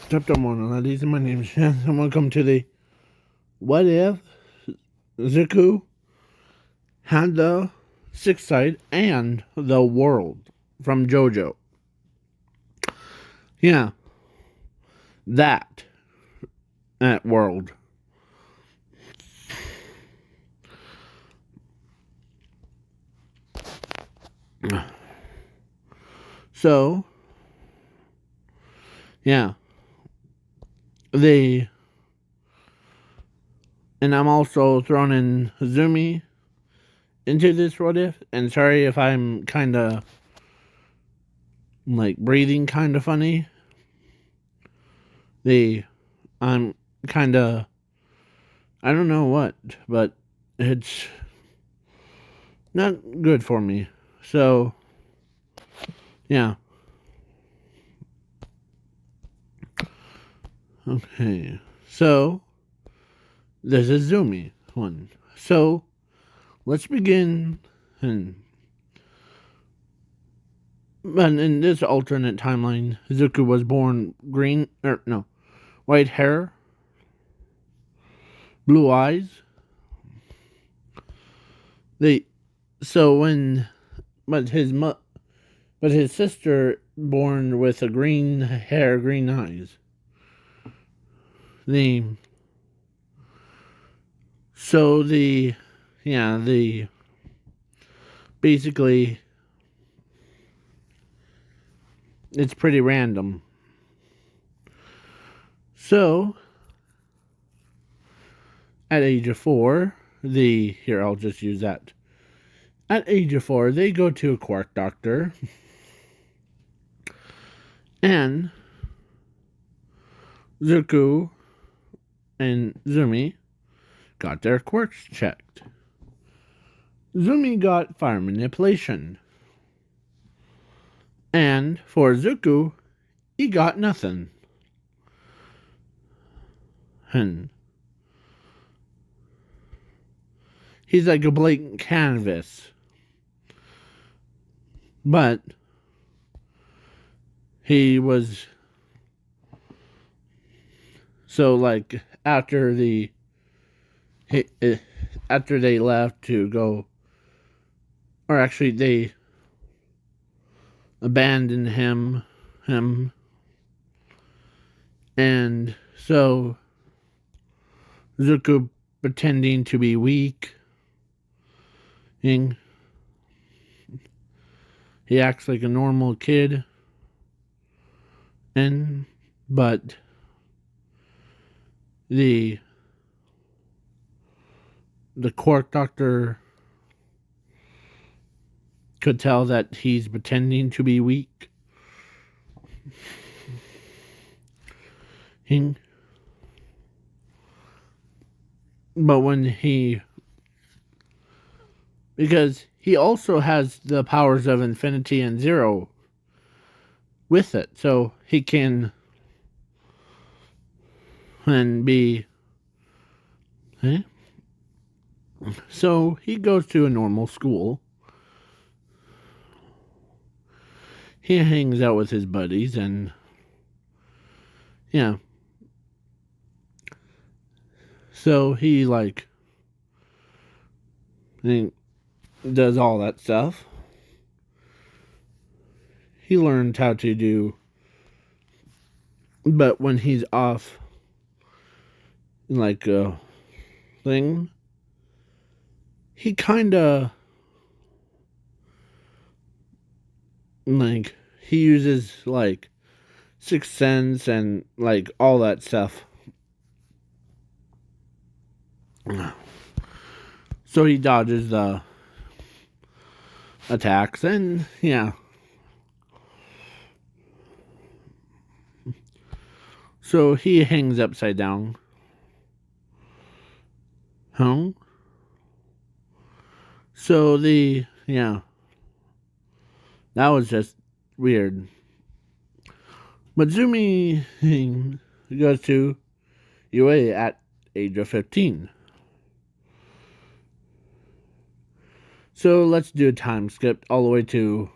Chapter 1, ladies, my name is Shan, and welcome to the What If Zuko had the Sixth Sight and the World from JoJo. Yeah, that world. So, yeah, they. And I'm also throwing in Zumi into this what if. And sorry if I'm kind of like breathing kind of funny. I'm kind of, I don't know what, but it's not good for me. So, yeah. Okay. So, there's a Zoomy one. So, let's begin. But in this alternate timeline, Zuko was born white hair, blue eyes. They, so when, but but his sister born with a green hair, green eyes. The, so the, yeah, the, basically, it's pretty random. So, at age of 4, here, I'll just use that. At age of 4, they go to a quirk doctor. And Zuko and Zumi got their quirks checked. Zumi got fire manipulation. And for Zuko, he got nothing. And he's like a blank canvas. But he was so like after they left to go, or actually they abandoned him, and so Zuko pretending to be weak. He acts like a normal kid, but the quirk doctor could tell that he's pretending to be weak. But because he also has the powers of infinity and zero with it, so he can be. So he goes to a normal school. He hangs out with his buddies and yeah. So he does all that stuff. He learned how to do, but when he's off like a thing, he kind of he uses sixth sense and all that stuff. So he dodges the attacks and yeah. So he hangs upside down. So that was just weird. But Zumi goes to UA at age of 15. So let's do a time skip all the way to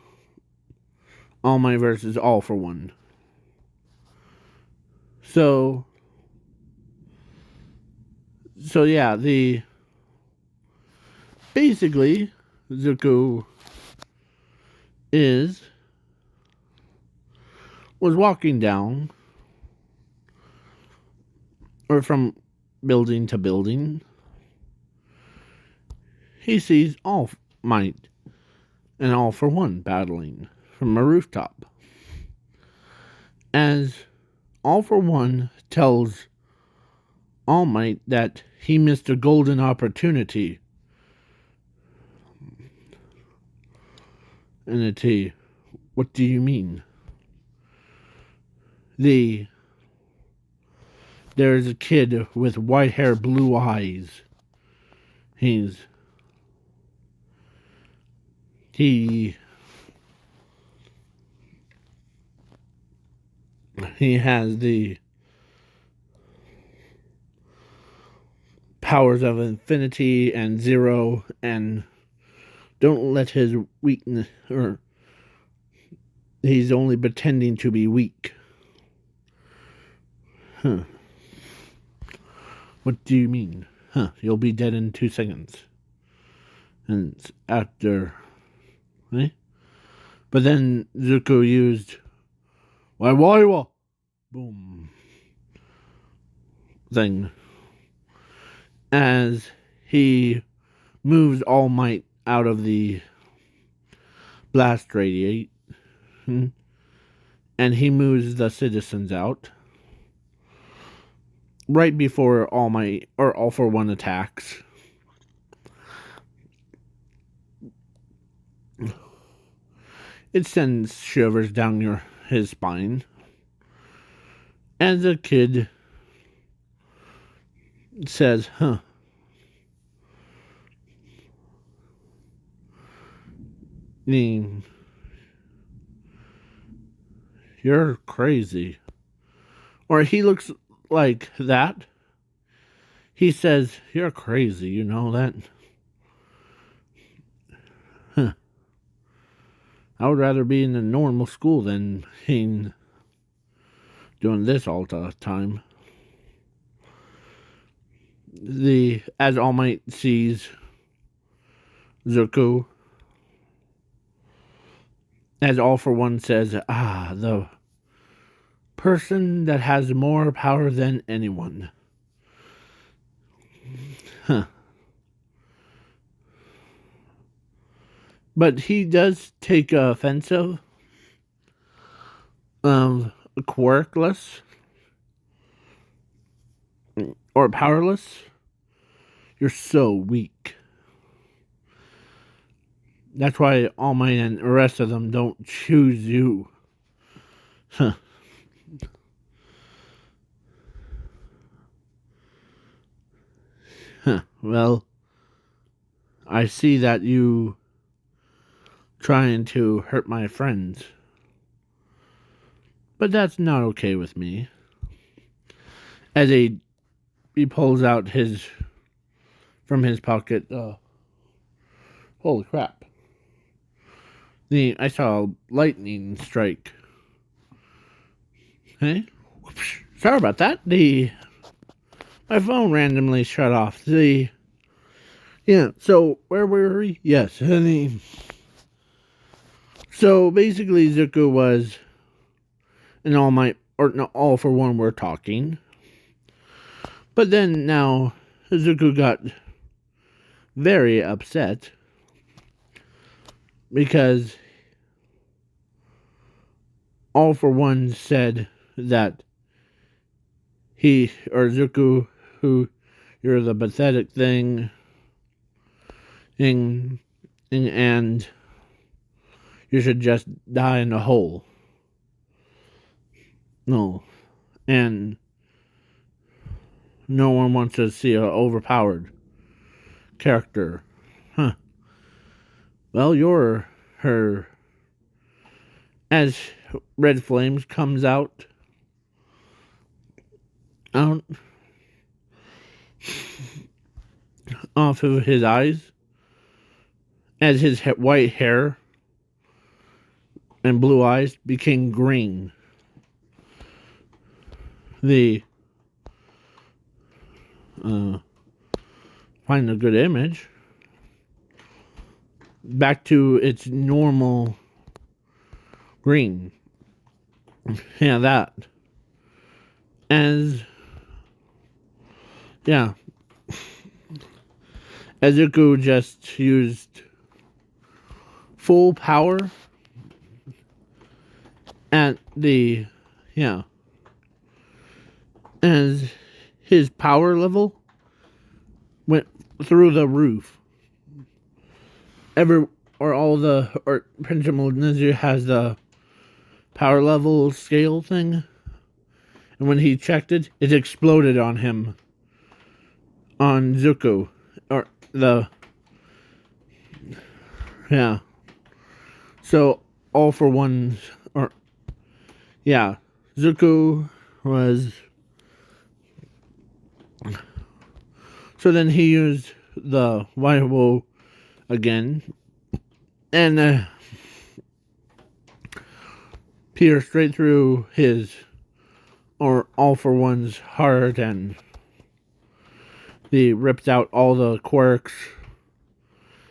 All My versus All for One. So yeah, the basically Zuko is was walking down or from building to building. He sees All Might and All for One battling from a rooftop. As All for One tells All Might that he missed a golden opportunity. And what do you mean? There's a kid with white hair, blue eyes. He has the powers of infinity and zero, and don't let his weakness, or he's only pretending to be weak. Huh. What do you mean? Huh, you'll be dead in 2 seconds. And after, eh? But then Zuko used why boom thing as he moves All Might out of the blast radiate, and he moves the citizens out right before All Might or All for One attacks. It sends shivers down his spine. And the kid says, huh. You're crazy. Or he looks like that. He says, you're crazy, you know that? Huh. I would rather be in a normal school than doing this all the time. As All Might sees Zuko, as All for One says, the person that has more power than anyone. Huh. But he does take offensive, quirkless, or powerless. You're so weak. That's why All Might and the rest of them don't choose you. Huh. Huh. Well, I see that you trying to hurt my friends. But that's not okay with me. As he pulls out from his pocket, holy crap. I saw a lightning strike. Hey? Sorry about that. My phone randomly shut off. So where were we? Yes, so basically Zuko was an All Might, or no, All for One were talking. But then now Zuko got very upset because All for One said that Zuko, who you're the pathetic thing, and you should just die in a hole. No. And no one wants to see an overpowered character. Huh. Well, you're her. As red flames comes out off of his eyes, as his white hair and blue eyes became green. the find a good image back to its normal green. Yeah, that. As yeah, Ezuku just used full power at the as his power level went through the roof. Principal Ninja has the power level scale thing, and when he checked it, it exploded on him, on Zuko, or the So all for one, Zuko was. So then he used the Waiwo again, and pierced straight through his, or All for One's heart, and he ripped out all the quirks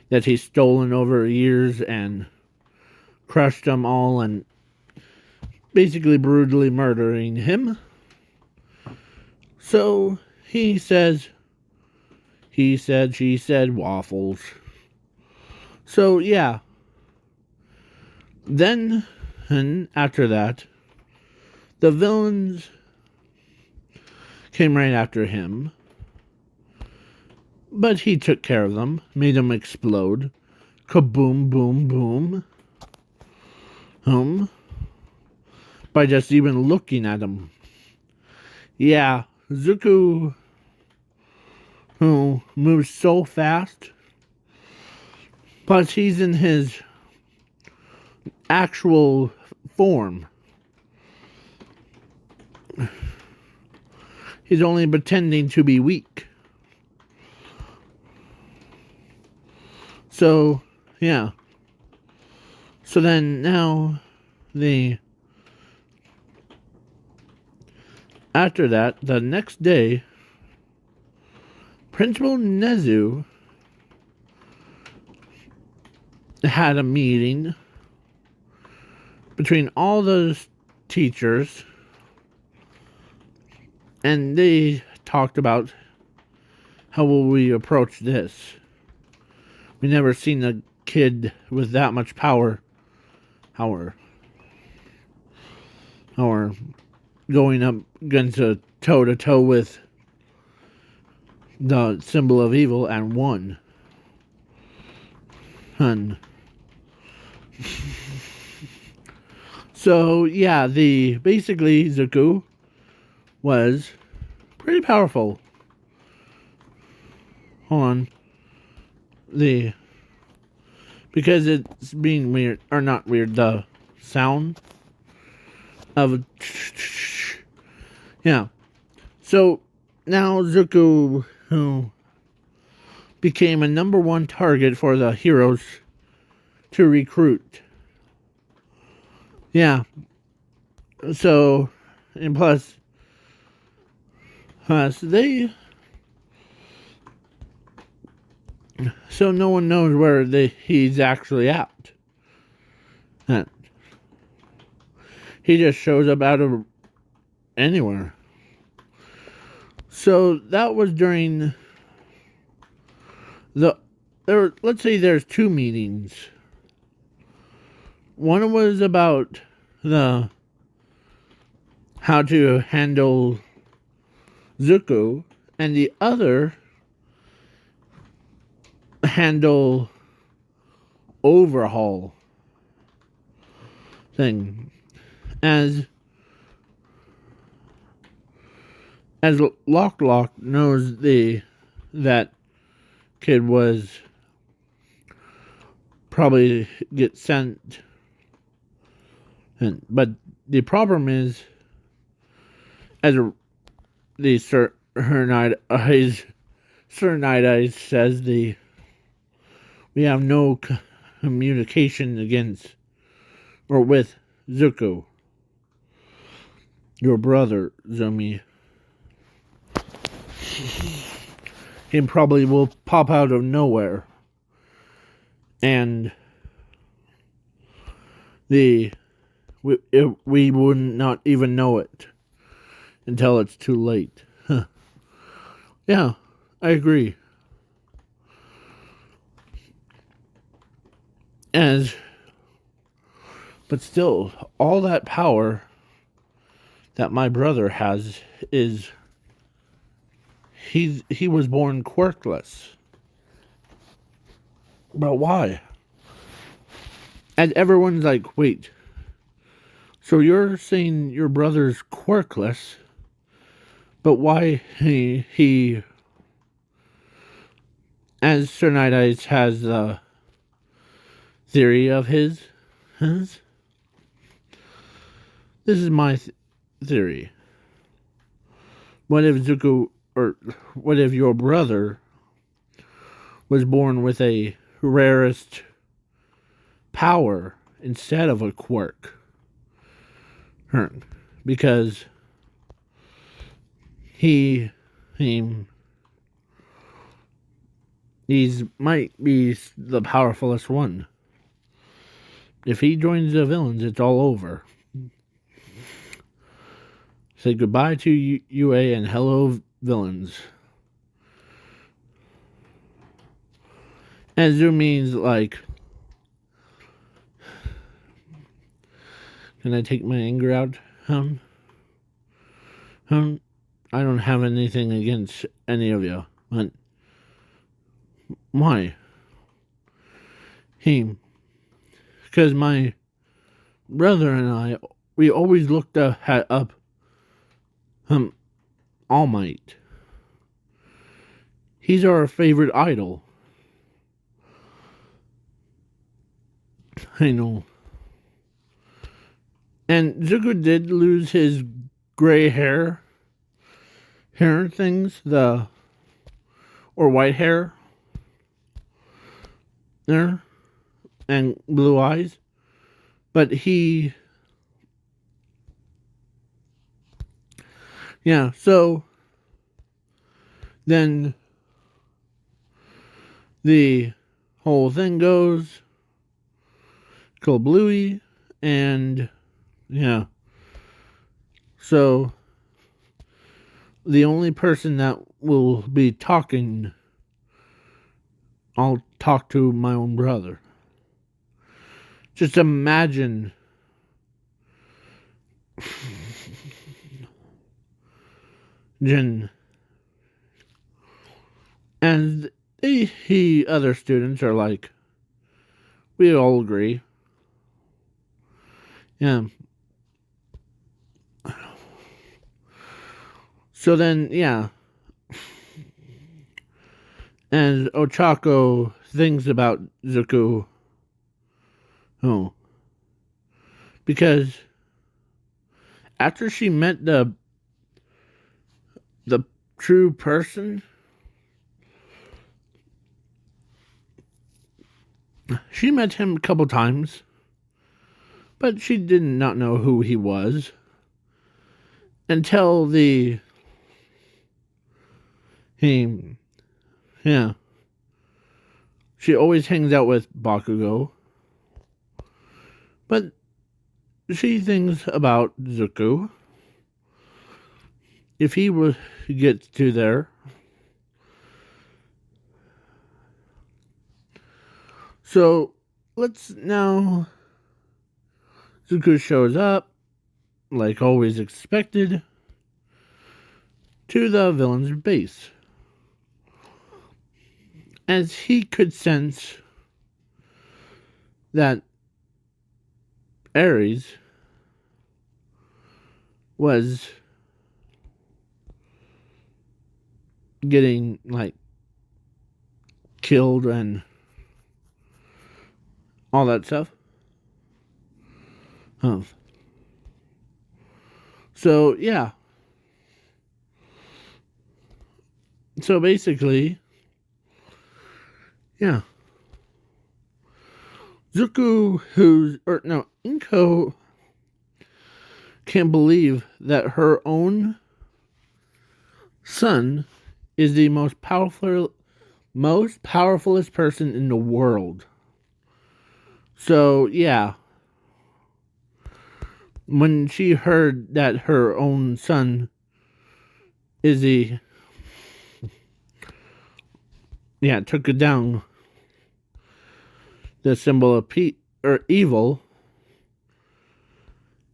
that he's stolen over years and crushed them all and basically brutally murdering him. So he says, he said, she said, waffles. So yeah. Then, and after that, the villains came right after him. But he took care of them, made them explode. Kaboom, boom, boom. By just even looking at them. Yeah, Zuko, who moves so fast, plus he's in his actual form. He's only pretending to be weak. So, yeah. So then now, after that, the next day, Principal Nezu had a meeting between all those teachers, and they talked about how will we approach this. We never seen a kid with that much power. Our going up against a toe-to-toe with the symbol of evil and won. So yeah, basically Zuko was pretty powerful. Hold on. Because it's being weird, or not weird, the sound of So now Zuko, who became a #1 target for the heroes to recruit. Yeah. So, and plus they. So no one knows where he's actually at. He just shows up out of anywhere. So that was during let's say there's 2 meetings. One was about how to handle Zuko, and the other handle overhaul thing. As Lock knows that kid was probably get sent, but the problem is, as Sir Night Eyes says, we have no communication against or with Zuko. your brother, Zumi, he probably will pop out of nowhere. And we would not even know it until it's too late. Huh. Yeah, I agree. But still, all that power that my brother has is he was born quirkless. But why? And everyone's like, wait, so you're saying your brother's quirkless, but why he as Sir Night Eyes has a theory of his? This is my theory. What if Zuko, or what if your brother was born with a rarest power instead of a quirk? Because he's might be the powerfulest one. If he joins the villains, it's all over. Say goodbye to UA and hello villains. And Zumi's like, can I take my anger out? I don't have anything against any of you, but why? Because my brother and I, we always looked up All Might. He's our favorite idol. I know. And Zuko did lose his gray hair things, or white hair there, and blue eyes, but so then the whole thing goes cold bluey, and so the only person that will be talking, I'll talk to my own brother. Just imagine Jin and other students are like, we all agree. Yeah. So then, and Ochako thinks about Zuko. Oh. Because after she met the true person, she met him a couple times, but she did not know who he was until she always hangs out with Bakugo, but she thinks about Zuko. If he would get to there. So let's now. Zuko shows up, like always expected, to the villain's base. As he could sense that Ares was getting, like, killed and all that stuff. So, yeah. So basically, Zuko, Inko can't believe that her own son is the most powerfulest person in the world. So yeah, when she heard that her own son is took it down the symbol of evil.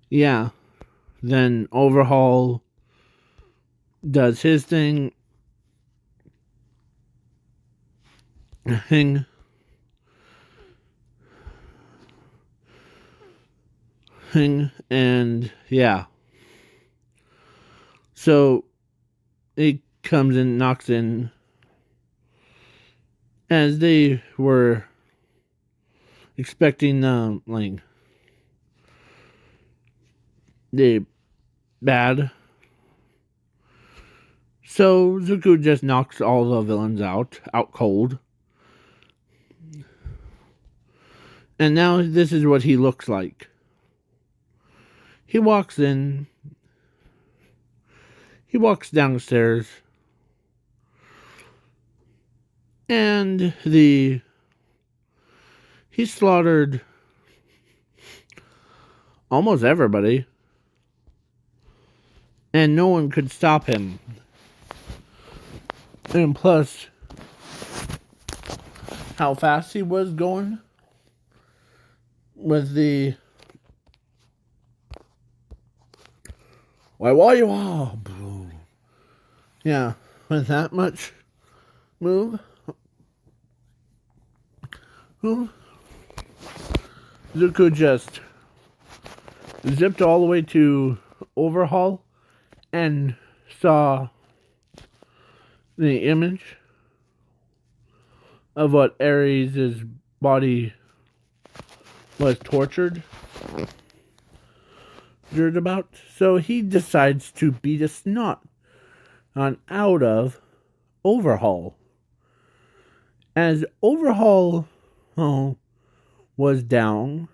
Yeah, then Overhaul does his thing, and yeah. So it comes in, knocks in, as they were expecting, like the bad. So Zuko just knocks all the villains out cold. And now this is what he looks like. He walks in. He walks downstairs. And he slaughtered almost everybody. And no one could stop him. And plus, how fast he was going with the why you all? Yeah, with that much move, Zuko just zipped all the way to Overhaul and saw the image of what Ares' body was tortured about. So he decides to beat a snot on out of Overhaul. As Overhaul was down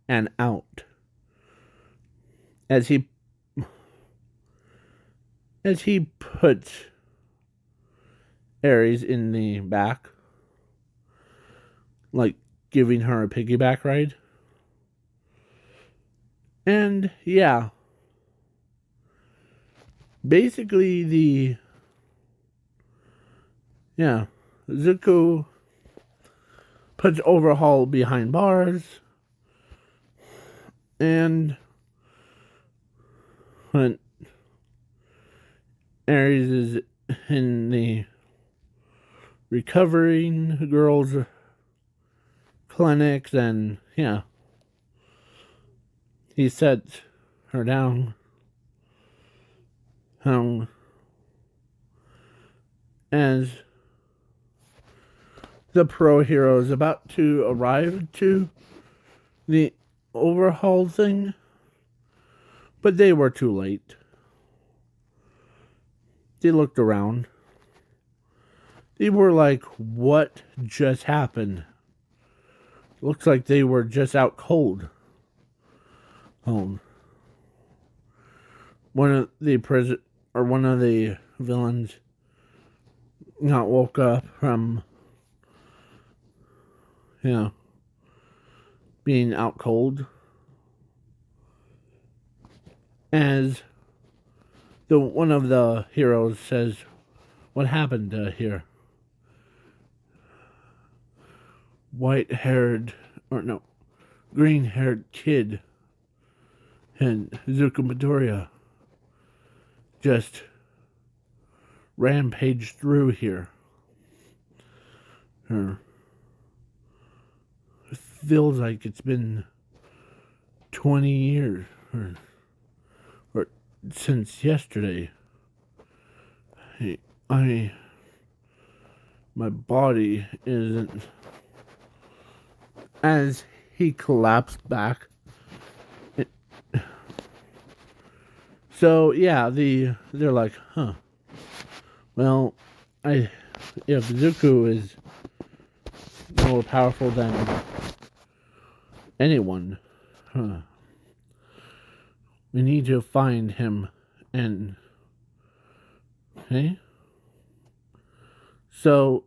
and out. As he put Ares in the back, like giving her a piggyback ride. And yeah, basically Zuko puts Overhaul behind bars, and when Ares is in the recovering girls' clinics, and yeah, he sets her down. As the pro hero is about to arrive to the Overhaul thing, but they were too late. They looked around. They were like, what just happened? Looks like they were just out cold. One of the villains not woke up from being out cold. As one of the heroes says, what happened here? Green-haired kid and Zuko Midoriya just rampaged through here. It feels like it's been 20 years or since yesterday. My body isn't. As he collapsed back. So yeah, they're like, huh. Well, if Zuko is more powerful than anyone, We need to find him and okay. So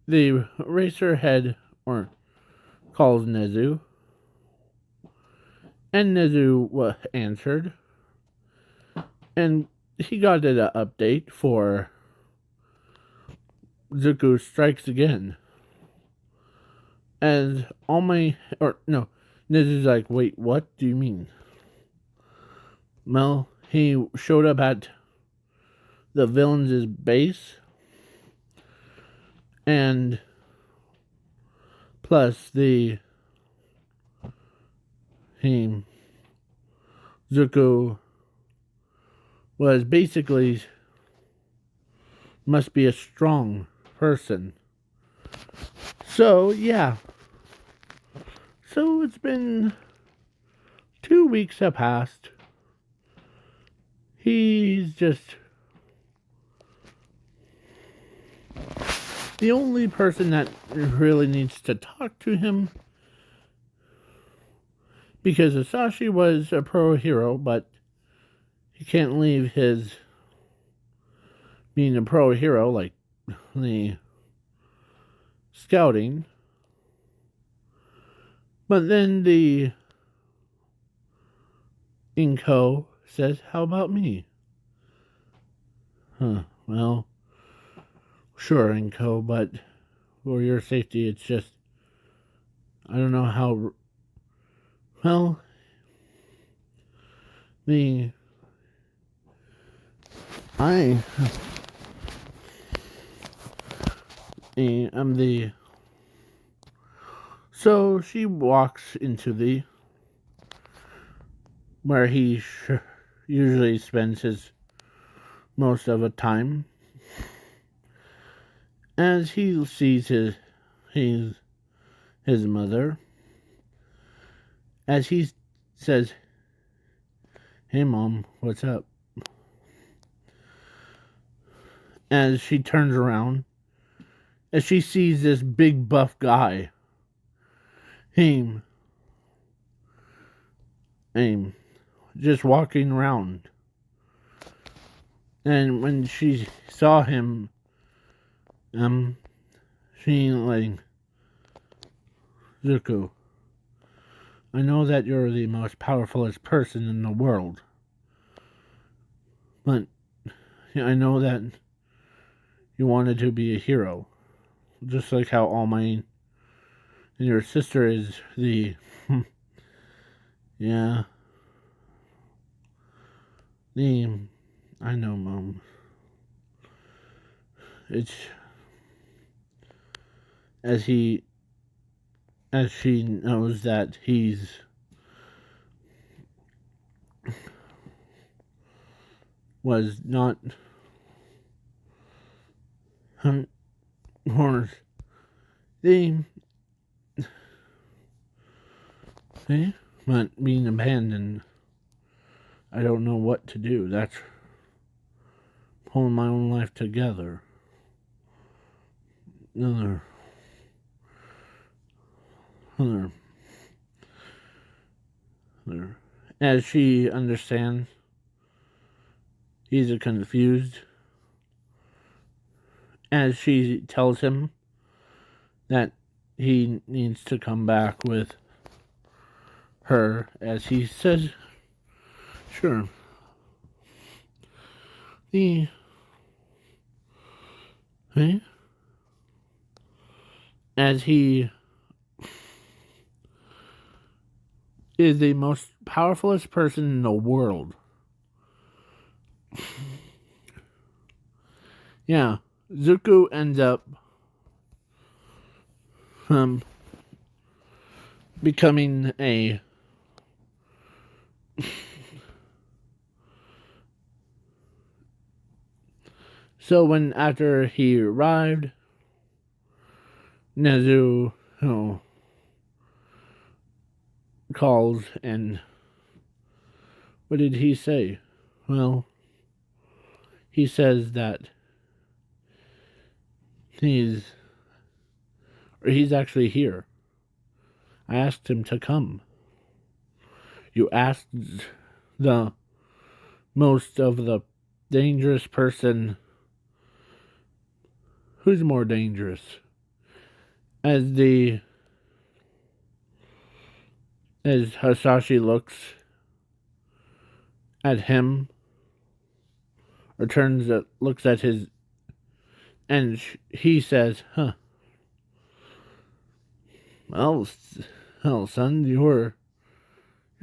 the racer head or calls Nezu, and Nezu answered, and he got an update for Zuko strikes again. As all my or no, Nezu's like, wait, what do you mean? Well, he showed up at the villain's base, and plus Zuko was basically must be a strong person. So yeah. So it's been 2 weeks have passed. He's just the only person that really needs to talk to him, because Asashi was a pro hero, but he can't leave his being a pro hero, like the scouting. But then the Inko says, how about me? Well, sure, Inko, but for your safety, it's just, I don't know how, well, I am the, so she walks into the, where he usually spends his most of the time, as he sees his mother, as he says, hey Mom, what's up? As she turns around, as she sees this big buff guy, him, just walking around. And when she saw him, she like, Zuko, I know that you're the most powerfulest person in the world, but I know that you wanted to be a hero, just like how All Might and your sister is the, yeah, I know, Mom. It's as she knows that he's was not horse. But being abandoned, I don't know what to do. That's pulling my own life together. Another. As she understands, he's confused. As she tells him that he needs to come back with her, as he says, sure. As he is the most powerfulest person in the world. Yeah, Zuko ends up becoming a so when after he arrived, Nezu calls, and what did he say? Well, he says that he's actually here. I asked him to come. You asked the most of the dangerous person. Who's more dangerous? As Hasashi looks at him, or looks at his, and he says, "Huh. Well, son, you're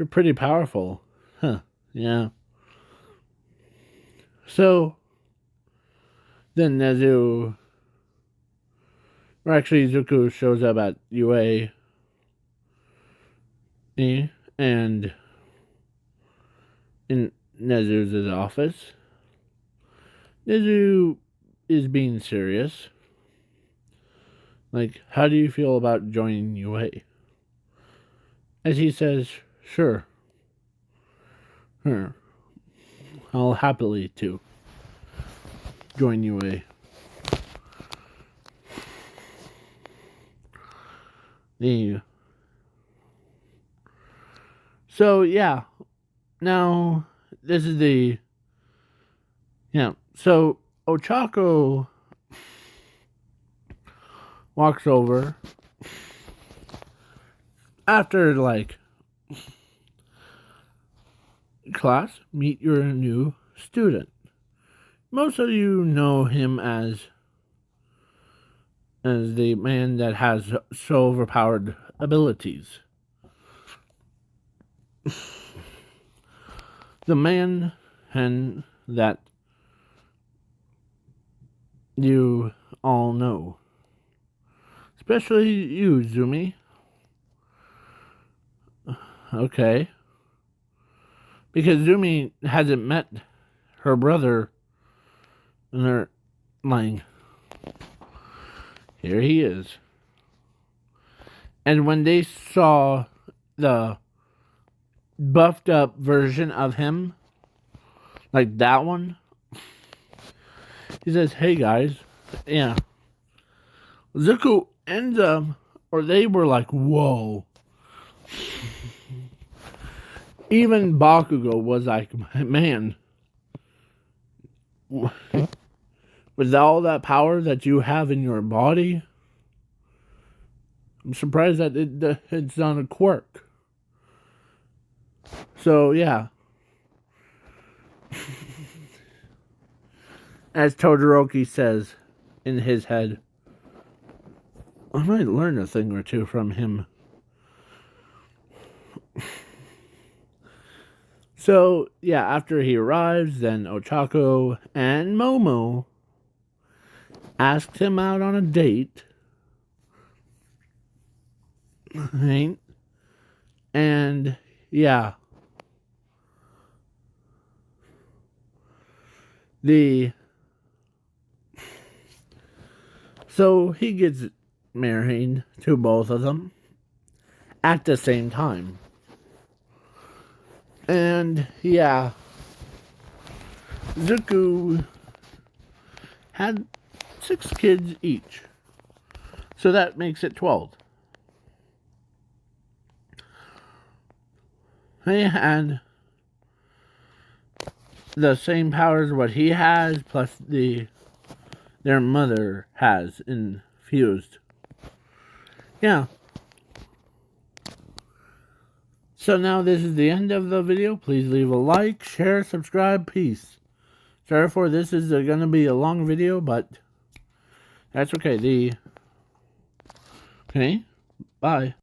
pretty powerful, huh? Yeah." So then Zuko shows up at UA, and in Nezu's office. Nezu is being serious. Like, how do you feel about joining UA? As he says, sure. I'll happily to join UA. So yeah. Now this is so Ochako walks over after class, meet your new student. Most of you know him as the man that has so overpowered abilities. The man that you all know. Especially you, Zumi. Okay. Because Zumi hasn't met her brother, and they're lying. Here he is. And when they saw the buffed up version of him, like that one, he says, "Hey guys, yeah." Zuko ends up, or they were like, "Whoa." Even Bakugo was like, "Man, with all that power that you have in your body, I'm surprised that it's not a quirk." So, yeah. As Todoroki says in his head, I might learn a thing or two from him. So, yeah, after he arrives, then Ochako and Momo asked him out on a date. Right? And, yeah. So he gets married to both of them at the same time. And, yeah. Zuko had 6 kids each. So that makes it 12. They had the same powers what he has, plus their mother has infused. Yeah. So now this is the end of the video. Please leave a like, share, subscribe, peace. Sorry for this is going to be a long video, but that's okay. Okay, bye.